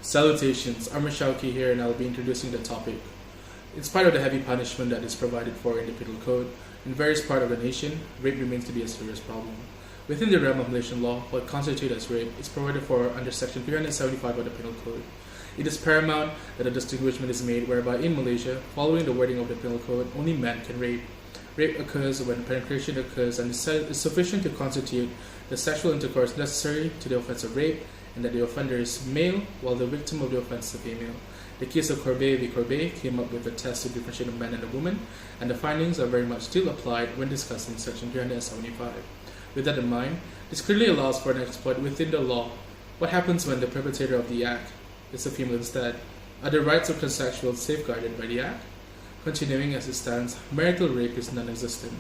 Salutations, I'm Shauki here and I'll be introducing the topic. In spite of the heavy punishment that is provided for in the Penal Code, in various parts of the nation, rape remains to be a serious problem. Within the realm of Malaysian law, what constitutes as rape is provided for under Section 375 of the Penal Code. It is paramount that a distinguishment is made whereby in Malaysia, following the wording of the Penal Code, only men can rape. Rape occurs when penetration occurs and is sufficient to constitute the sexual intercourse necessary to the offense of rape, and that the offender is male while the victim of the offense is a female. The case of Corbet v. Corbet came up with a test to differentiate a man and a woman, and the findings are very much still applied when discussing Section 375. With that in mind, this clearly allows for an exploit within the law. What happens when the perpetrator of the act is a female instead? Are the rights of consensual safeguarded by the act? Continuing as it stands, marital rape is non-existent.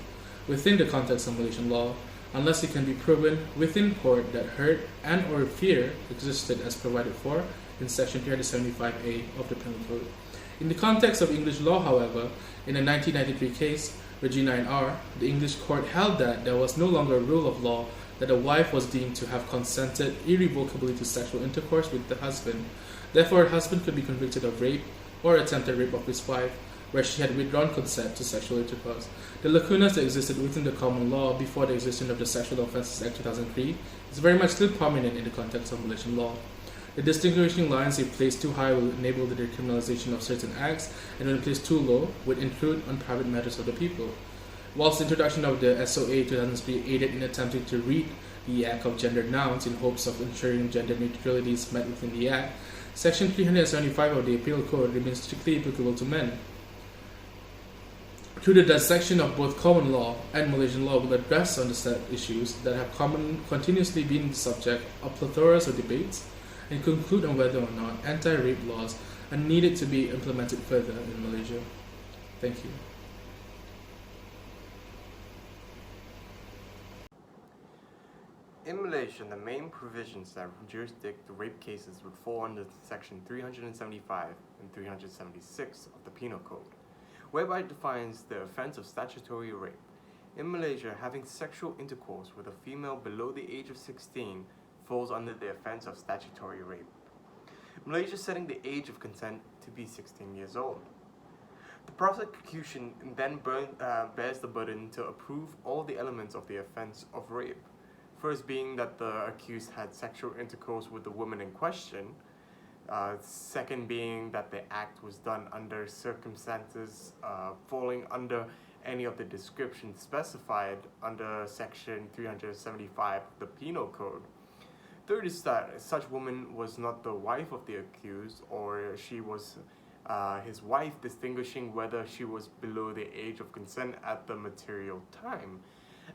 Within the context of Malaysian law, unless it can be proven within court that hurt and or fear existed as provided for in Section 375A of the Penal Code. In the context of English law, however, in a 1993 case, Regina and R., the English court held that there was no longer a rule of law that a wife was deemed to have consented irrevocably to sexual intercourse with the husband. Therefore, a husband could be convicted of rape or attempted rape of his wife, where she had withdrawn consent to sexual intercourse. The lacunas that existed within the common law before the existence of the Sexual Offences Act 2003 is very much still prominent in the context of Malaysian law. The distinguishing lines if placed too high will enable the decriminalization of certain acts, and when placed too low would intrude on private matters of the people. Whilst the introduction of the SOA 2003 aided in attempting to read the Act of gendered nouns in hopes of ensuring gender neutrality is met within the Act, Section 375 of the Penal Code remains strictly applicable to men. Through the dissection of both common law and Malaysian law will address on the set issues that have continuously been the subject of plethoras of debates and conclude on whether or not anti-rape laws are needed to be implemented further in Malaysia. Thank you. In Malaysia, the main provisions that jurisdict the rape cases would fall under Section 375 and 376 of the Penal Code, whereby it defines the offense of statutory rape. In Malaysia, having sexual intercourse with a female below the age of 16 falls under the offense of statutory rape. Malaysia setting the age of consent to be 16 years old. The prosecution then bears the burden to approve all the elements of the offense of rape. First being that the accused had sexual intercourse with the woman in question. Second being that the act was done under circumstances falling under any of the descriptions specified under Section 375 of the Penal Code. Third is that such woman was not the wife of the accused, or she was his wife, distinguishing whether she was below the age of consent at the material time.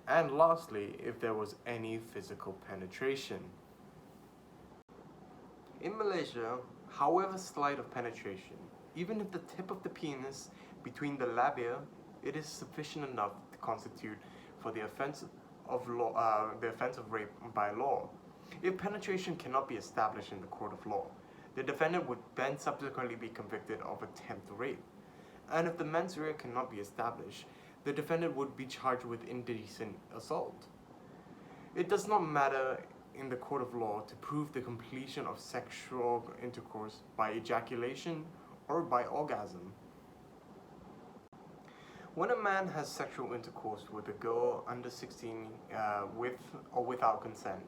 And lastly, if there was any physical penetration. In Malaysia, however slight of penetration, even if the tip of the penis between the labia, it is sufficient enough to constitute for the offense of rape by law. If penetration cannot be established in the court of law, the defendant would then subsequently be convicted of attempt rape. And if the mens rea cannot be established, the defendant would be charged with indecent assault. It does not matter in the court of law to prove the completion of sexual intercourse by ejaculation or by orgasm. When a man has sexual intercourse with a girl under 16 with or without consent,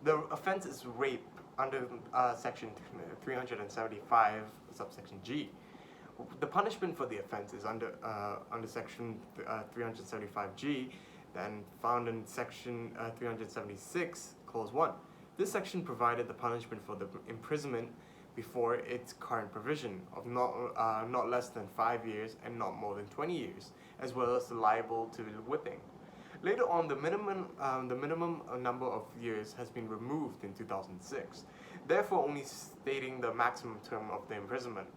the offense is rape under Section 375, subsection G. The punishment for the offense is under Section 375G, then found in Section 376, Clause 1. This section provided the punishment for the imprisonment before its current provision of not less than 5 years and not more than 20 years, as well as liable to whipping. Later on, the minimum number of years has been removed in 2006, therefore only stating the maximum term of the imprisonment.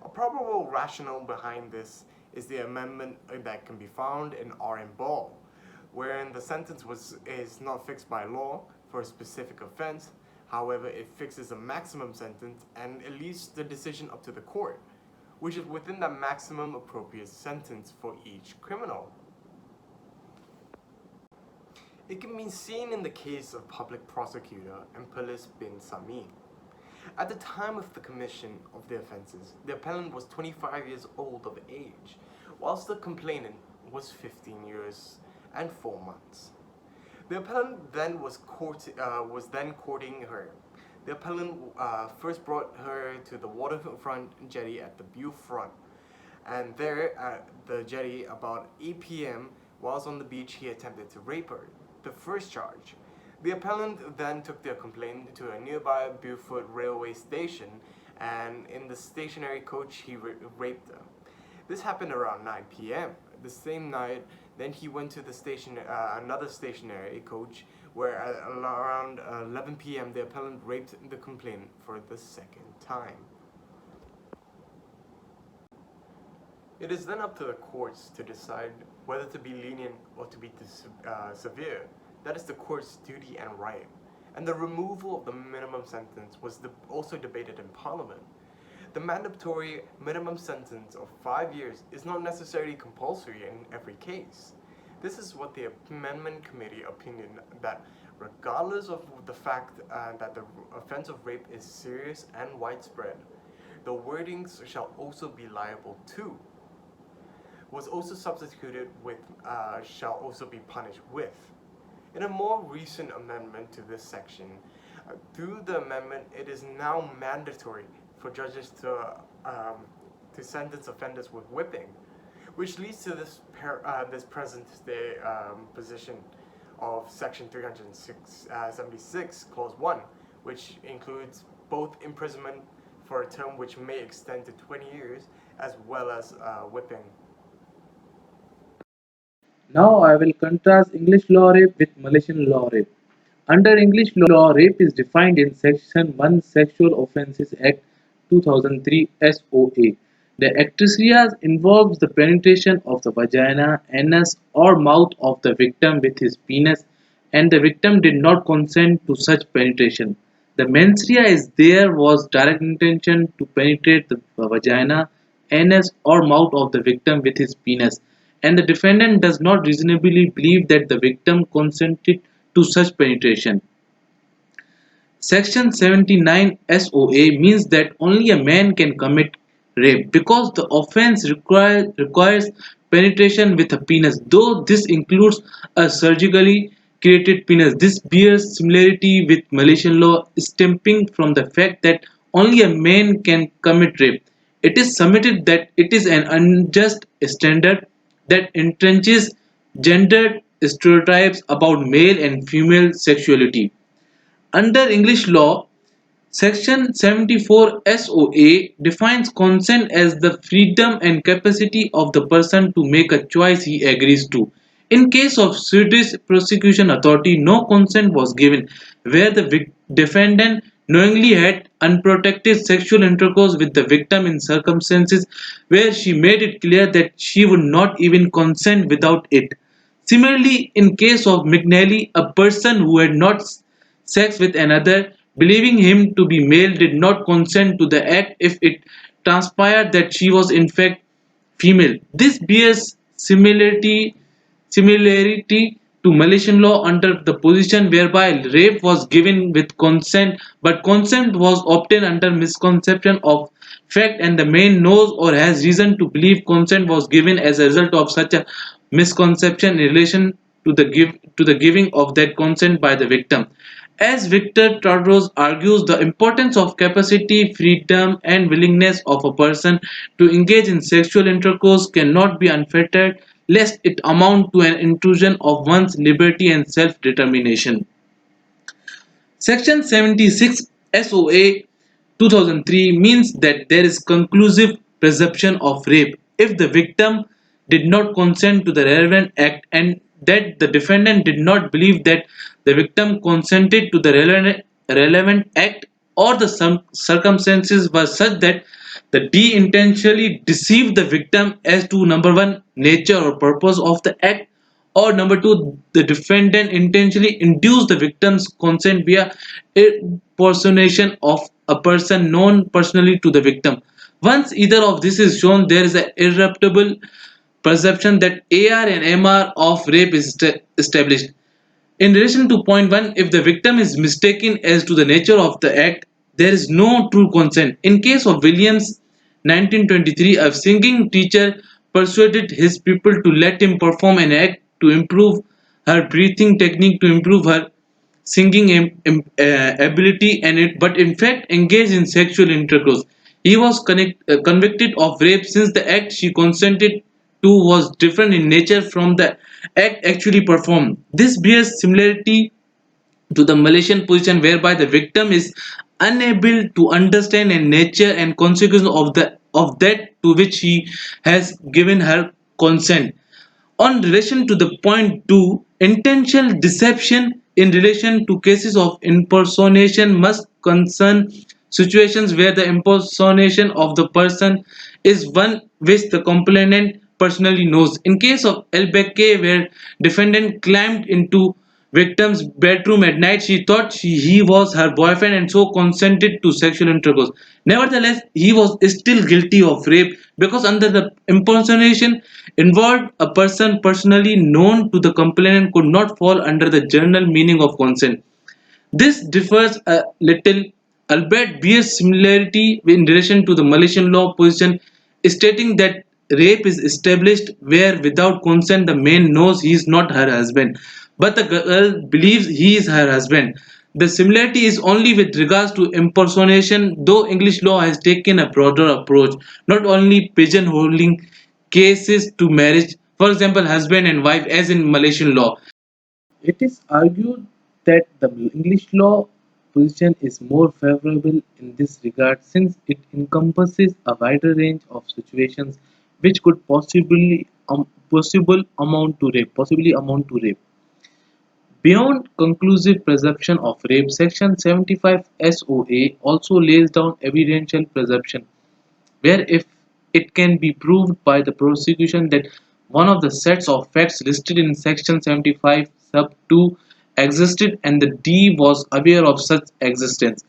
A probable rationale behind this is the amendment that can be found in R.M. Ball, wherein the sentence is not fixed by law for a specific offense. However, it fixes a maximum sentence and it leaves the decision up to the court, which is within the maximum appropriate sentence for each criminal. It can be seen in the case of public prosecutor Empelis bin Sami. At the time of the commission of the offences, the appellant was 25 years old of age, whilst the complainant was 15 years and 4 months. The appellant then was then courting her. The appellant first brought her to the waterfront jetty at the Bew Front, and there at the jetty about 8 p.m. whilst on the beach he attempted to rape her, the first charge. The appellant then took their complaint to a nearby Beaufort railway station, and in the stationary coach he raped her. This happened around 9 p.m. The same night, then he went to the station, another stationary coach, where at around 11 p.m. the appellant raped the complainant for the second time. It is then up to the courts to decide whether to be lenient or to be severe. That is the court's duty and right. And the removal of the minimum sentence was also debated in Parliament. The mandatory minimum sentence of 5 years is not necessarily compulsory in every case. This is what the Amendment Committee opined, that regardless of the fact that the offense of rape is serious and widespread, the wordings shall also be liable to was also substituted with shall also be punished with. In a more recent amendment to this section, through the amendment, it is now mandatory for judges to sentence offenders with whipping, which leads to this present day position of Section 376, Clause 1, which includes both imprisonment for a term which may extend to 20 years, as well as whipping. Now I will contrast English law rape with Malaysian law rape. Under English law, rape is defined in Section 1 Sexual Offences Act 2003 SOA. The atrocious involves the penetration of the vagina, anus, or mouth of the victim with his penis, and the victim did not consent to such penetration. The mens rea is there was direct intention to penetrate the vagina, anus, or mouth of the victim with his penis, and the defendant does not reasonably believe that the victim consented to such penetration. Section 79 SOA means that only a man can commit rape because the offense requires penetration with a penis, though this includes a surgically created penis. This bears similarity with Malaysian law, stemming from the fact that only a man can commit rape. It is submitted that it is an unjust standard that entrenches gendered stereotypes about male and female sexuality. Under English law, Section 74 SOA defines consent as the freedom and capacity of the person to make a choice he agrees to. In case of Swedish prosecution authority, no consent was given, where the defendant knowingly had unprotected sexual intercourse with the victim in circumstances where she made it clear that she would not even consent without it. Similarly, in case of McNally, a person who had not sex with another, believing him to be male, did not consent to the act if it transpired that she was in fact female. This bears similarity to Malaysian law under the position whereby rape was given with consent, but consent was obtained under misconception of fact, and the man knows or has reason to believe consent was given as a result of such a misconception in relation to the giving of that consent by the victim. As Victor Todros argues, the importance of capacity, freedom, and willingness of a person to engage in sexual intercourse cannot be unfettered, lest it amount to an intrusion of one's liberty and self-determination. Section 76 SOA 2003 means that there is conclusive presumption of rape if the victim did not consent to the relevant act and that the defendant did not believe that the victim consented to the relevant act, or the circumstances were such that the D intentionally deceived the victim as to number one, nature or purpose of the act, or number two, the defendant intentionally induced the victim's consent via impersonation of a person known personally to the victim. Once either of this is shown, there is an irrebuttable perception that AR and MR of rape is established. In relation to point 1, if the victim is mistaken as to the nature of the act, there is no true consent. In case of Williams, 1923, a singing teacher persuaded his pupil to let him perform an act to improve her breathing technique, to improve her singing ability, and but in fact engaged in sexual intercourse. He was convicted of rape since the act she consented to was different in nature from the act actually performed. This bears similarity to the Malaysian position whereby the victim is unable to understand the nature and consequence of that to which he has given her consent. On relation to the point 2, intentional deception in relation to cases of impersonation must concern situations where the impersonation of the person is one which the complainant personally knows. In case of El Beque, where defendant climbed into victim's bedroom at night, she thought he was her boyfriend and so consented to sexual intercourse. Nevertheless, he was still guilty of rape because under the impersonation involved, a person personally known to the complainant could not fall under the general meaning of consent. This differs a little, albeit bears similarity in relation to the Malaysian law position, stating that rape is established where without consent the man knows he is not her husband, but the girl believes he is her husband. The similarity is only with regards to impersonation, though English law has taken a broader approach, not only pigeonholing cases to marriage, for example, husband and wife, as in Malaysian law. It is argued that the English law position is more favorable in this regard since it encompasses a wider range of situations which could possibly amount to rape. Beyond conclusive presumption of rape, Section 75 SOA also lays down evidential presumption where if it can be proved by the prosecution that one of the sets of facts listed in section 75 sub 2 existed and the D was aware of such existence,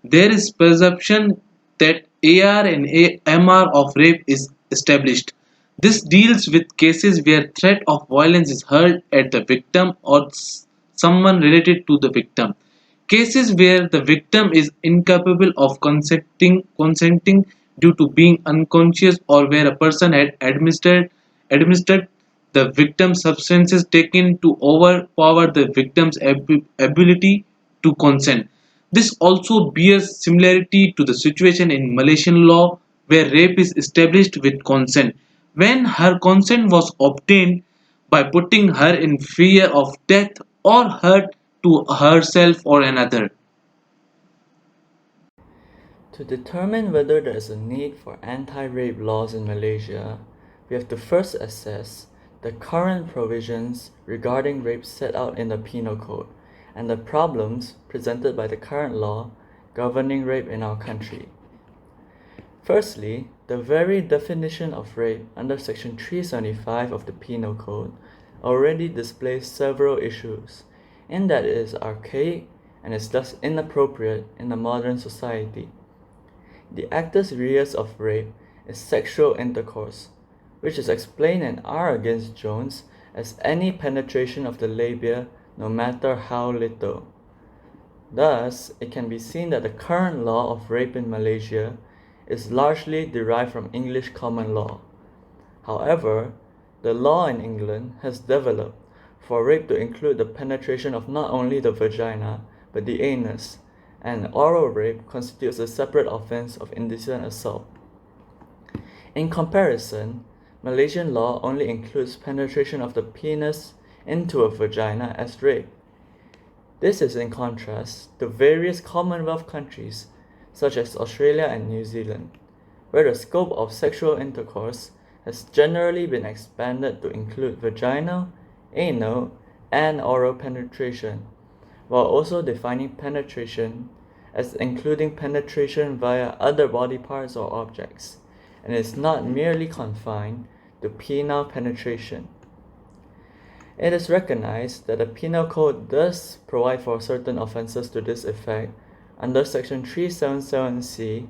there is presumption that AR and MR of rape is established. This deals with cases where threat of violence is hurled at the victim or someone related to the victim. Cases where the victim is incapable of consenting due to being unconscious or where a person had administered the victim's substances taken to overpower the victim's ability to consent. This also bears similarity to the situation in Malaysian law where rape is established with consent. When her consent was obtained by putting her in fear of death or hurt to herself or another. To determine whether there is a need for anti-rape laws in Malaysia, we have to first assess the current provisions regarding rape set out in the Penal Code and the problems presented by the current law governing rape in our country. Firstly, the very definition of rape under Section 375 of the Penal Code already displays several issues, in that it is archaic and is thus inappropriate in the modern society. The actus reus of rape is sexual intercourse, which is explained in R against Jones as any penetration of the labia, no matter how little. Thus, it can be seen that the current law of rape in Malaysia is largely derived from English common law. However, the law in England has developed for rape to include the penetration of not only the vagina but the anus, and oral rape constitutes a separate offense of indecent assault. In comparison, Malaysian law only includes penetration of the penis into a vagina as rape. This is in contrast to various Commonwealth countries such as Australia and New Zealand, where the scope of sexual intercourse has generally been expanded to include vaginal, anal, and oral penetration, while also defining penetration as including penetration via other body parts or objects, and is not merely confined to penile penetration. It is recognized that the Penal Code does provide for certain offences to this effect under Section 377C,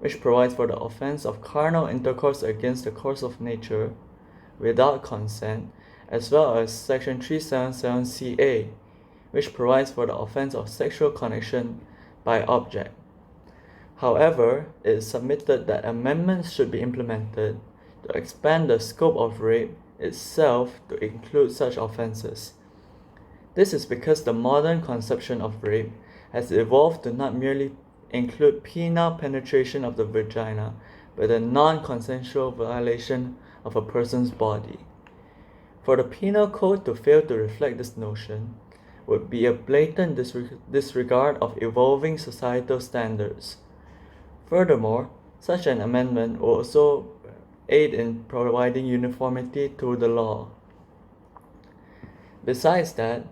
which provides for the offence of carnal intercourse against the course of nature without consent, as well as Section 377CA, which provides for the offence of sexual connection by object. However, it is submitted that amendments should be implemented to expand the scope of rape itself to include such offences. This is because the modern conception of rape has evolved to not merely include penile penetration of the vagina, but a non-consensual violation of a person's body. For the penal code to fail to reflect this notion would be a blatant disregard of evolving societal standards. Furthermore, such an amendment will also aid in providing uniformity to the law. Besides that,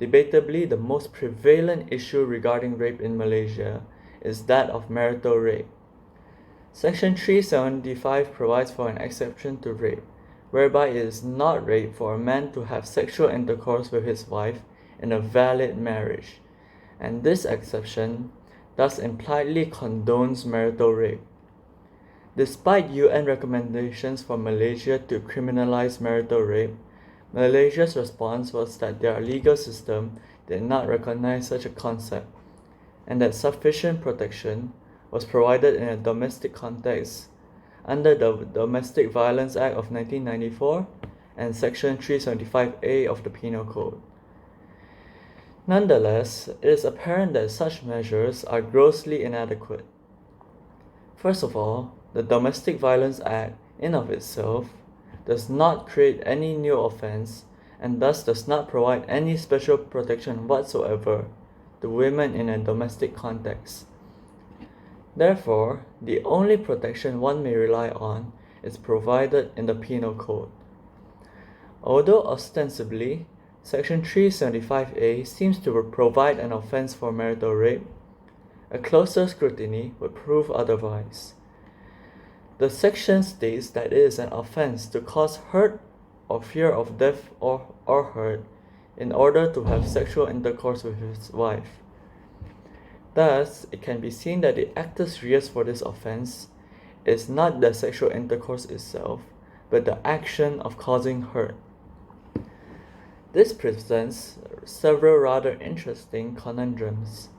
debatably the most prevalent issue regarding rape in Malaysia is that of marital rape. Section 375 provides for an exception to rape, whereby it is not rape for a man to have sexual intercourse with his wife in a valid marriage, and this exception thus impliedly condones marital rape. Despite UN recommendations for Malaysia to criminalize marital rape, Malaysia's response was that their legal system did not recognize such a concept, and that sufficient protection was provided in a domestic context under the Domestic Violence Act of 1994 and Section 375A of the Penal Code. Nonetheless, it is apparent that such measures are grossly inadequate. First of all, the Domestic Violence Act, in of itself, does not create any new offense and thus does not provide any special protection whatsoever to women in a domestic context. Therefore, the only protection one may rely on is provided in the Penal Code. Although ostensibly, Section 375A seems to provide an offense for marital rape, a closer scrutiny would prove otherwise. The section states that it is an offense to cause hurt or fear of death or hurt in order to have sexual intercourse with his wife. Thus, it can be seen that the actus reus for this offense is not the sexual intercourse itself, but the action of causing hurt. This presents several rather interesting conundrums.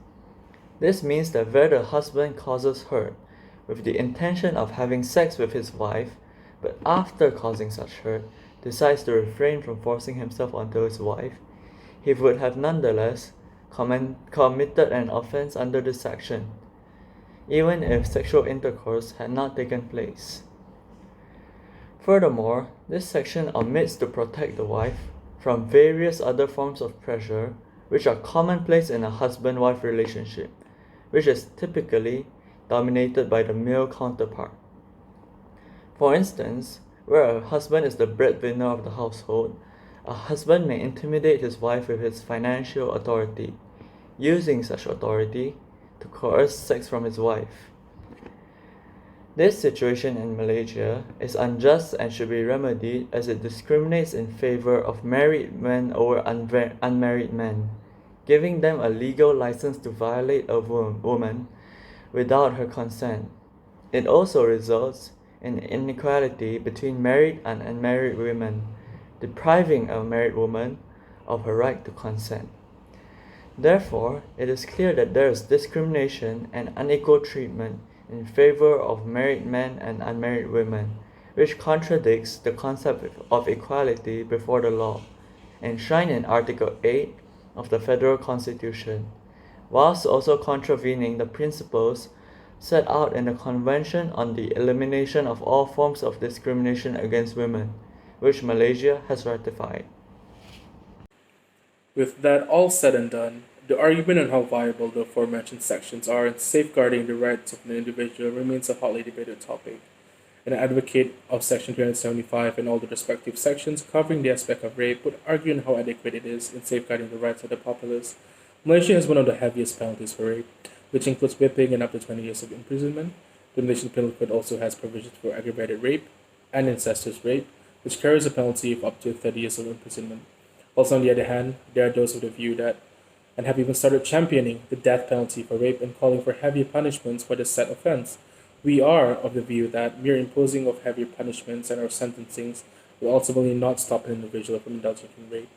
This means that where the husband causes hurt with the intention of having sex with his wife, but after causing such hurt, decides to refrain from forcing himself onto his wife, he would have nonetheless committed an offense under this section, even if sexual intercourse had not taken place. Furthermore, this section omits to protect the wife from various other forms of pressure which are commonplace in a husband-wife relationship, which is typically dominated by the male counterpart. For instance, where a husband is the breadwinner of the household, a husband may intimidate his wife with his financial authority, using such authority to coerce sex from his wife. This situation in Malaysia is unjust and should be remedied as it discriminates in favor of married men over unmarried men, giving them a legal license to violate a woman without her consent. It also results in inequality between married and unmarried women, depriving a married woman of her right to consent. Therefore, it is clear that there is discrimination and unequal treatment in favor of married men and unmarried women, which contradicts the concept of equality before the law, enshrined in Article 8 of the Federal Constitution, whilst also contravening the principles set out in the Convention on the Elimination of All Forms of Discrimination Against Women, which Malaysia has ratified. With that all said and done, the argument on how viable the aforementioned sections are in safeguarding the rights of an individual remains a hotly debated topic. An advocate of Section 375 and all the respective sections covering the aspect of rape would argue on how adequate it is in safeguarding the rights of the populace. Malaysia has one of the heaviest penalties for rape, which includes whipping and up to 20 years of imprisonment. The Malaysian Penal Code also has provisions for aggravated rape and incestuous rape, which carries a penalty of up to 30 years of imprisonment. Also, on the other hand, there are those of the view that, and have even started championing the death penalty for rape and calling for heavier punishments for the said offense. We are of the view that mere imposing of heavier punishments and our sentencings will ultimately not stop an individual from indulging in rape.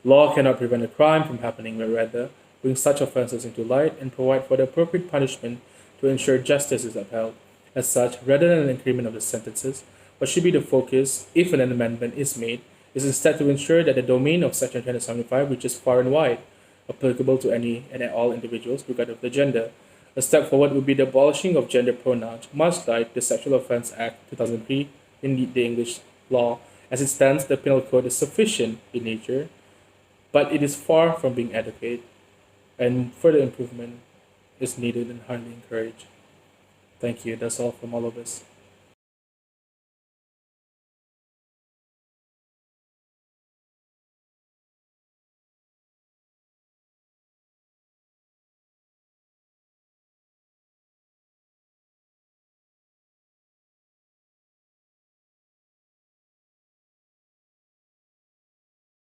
Law cannot prevent a crime from happening, but rather bring such offenses into light and provide for the appropriate punishment to ensure justice is upheld. As such, rather than an increment of the sentences, what should be the focus, if an amendment is made, is instead to ensure that the domain of Section 375 reaches far and wide, applicable to any and all individuals, regardless of the gender. A step forward would be the abolishing of gender pronouns, much like the Sexual Offense Act 2003 in the English law. As it stands, the penal code is sufficient in nature, but it is far from being adequate, and further improvement is needed and highly encouraged. Thank you. That's all from all of us.